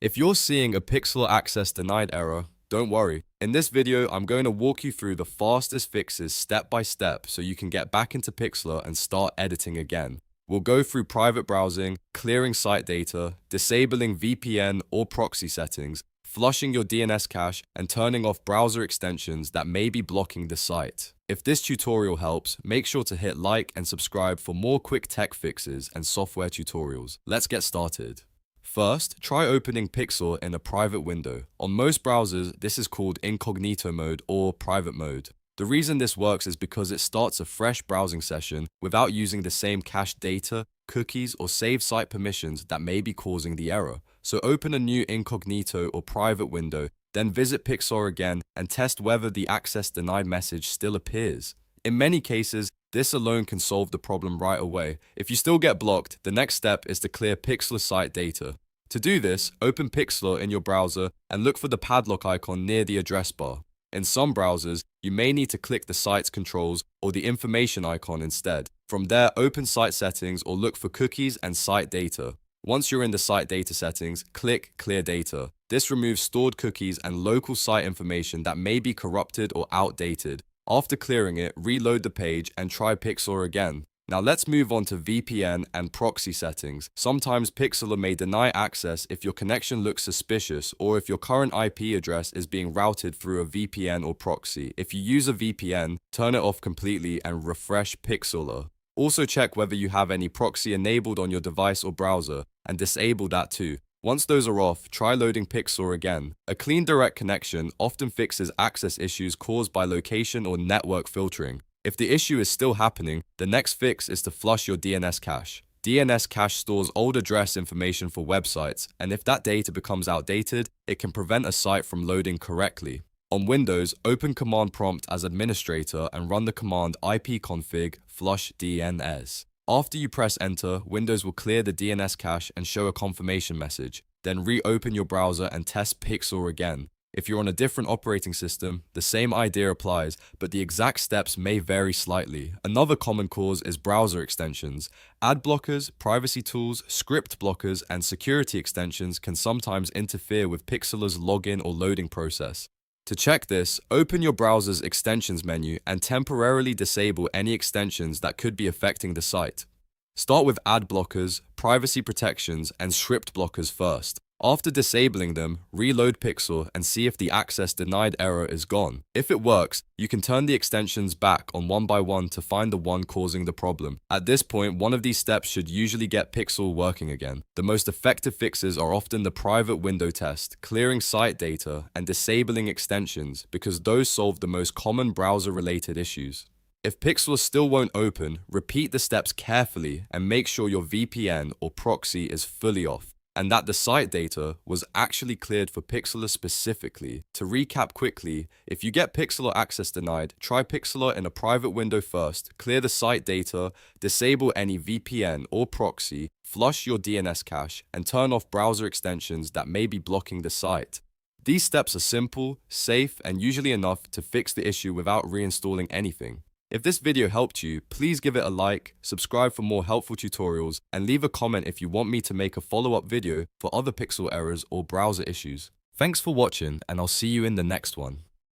If you're seeing a Pixlr access denied error, don't worry. In this video, I'm going to walk you through the fastest fixes step by step so you can get back into Pixlr and start editing again. We'll go through private browsing, clearing site data, disabling VPN or proxy settings, flushing your DNS cache, and turning off browser extensions that may be blocking the site. If this tutorial helps, make sure to hit like and subscribe for more quick tech fixes and software tutorials. Let's get started. First, try opening Pixlr in a private window. On most browsers, this is called Incognito mode or private mode. The reason this works is because it starts a fresh browsing session without using the same cache data, cookies, or save site permissions that may be causing the error. So open a new incognito or private window, then visit Pixlr again and test whether the access denied message still appears. In many cases, this alone can solve the problem right away. If you still get blocked, the next step is to clear Pixlr site data. To do this, open Pixlr in your browser and look for the padlock icon near the address bar. In some browsers, you may need to click the site's controls or the information icon instead. From there, open site settings or look for cookies and site data. Once you're in the site data settings, click Clear Data. This removes stored cookies and local site information that may be corrupted or outdated. After clearing it, reload the page and try Pixlr again. Now let's move on to VPN and proxy settings. Sometimes Pixlr may deny access if your connection looks suspicious or if your current IP address is being routed through a VPN or proxy. If you use a VPN, turn it off completely and refresh Pixlr. Also check whether you have any proxy enabled on your device or browser and disable that too. Once those are off, try loading Pixlr again. A clean direct connection often fixes access issues caused by location or network filtering. If the issue is still happening, the next fix is to flush your DNS cache. DNS cache stores old address information for websites, and if that data becomes outdated, it can prevent a site from loading correctly. On Windows, open Command Prompt as administrator and run the command ipconfig flush DNS. After you press enter, Windows will clear the DNS cache and show a confirmation message. Then reopen your browser and test Pixlr again. If you're on a different operating system, the same idea applies, but the exact steps may vary slightly. Another common cause is browser extensions. Ad blockers, privacy tools, script blockers, and security extensions can sometimes interfere with Pixlr's login or loading process. To check this, open your browser's extensions menu and temporarily disable any extensions that could be affecting the site. Start with ad blockers, privacy protections, and script blockers first. After disabling them, reload Pixlr and see if the access denied error is gone. If it works, you can turn the extensions back on one by one to find the one causing the problem. At this point, one of these steps should usually get Pixlr working again. The most effective fixes are often the private window test, clearing site data, and disabling extensions because those solve the most common browser-related issues. If Pixlr still won't open, repeat the steps carefully and make sure your VPN or proxy is fully off, and that the site data was actually cleared for Pixlr specifically. To recap quickly, if you get Pixlr access denied, try Pixlr in a private window first, clear the site data, disable any VPN or proxy, flush your DNS cache, and turn off browser extensions that may be blocking the site. These steps are simple, safe, and usually enough to fix the issue without reinstalling anything. If this video helped you, please give it a like, subscribe for more helpful tutorials, and leave a comment if you want me to make a follow-up video for other Pixlr errors or browser issues. Thanks for watching, and I'll see you in the next one.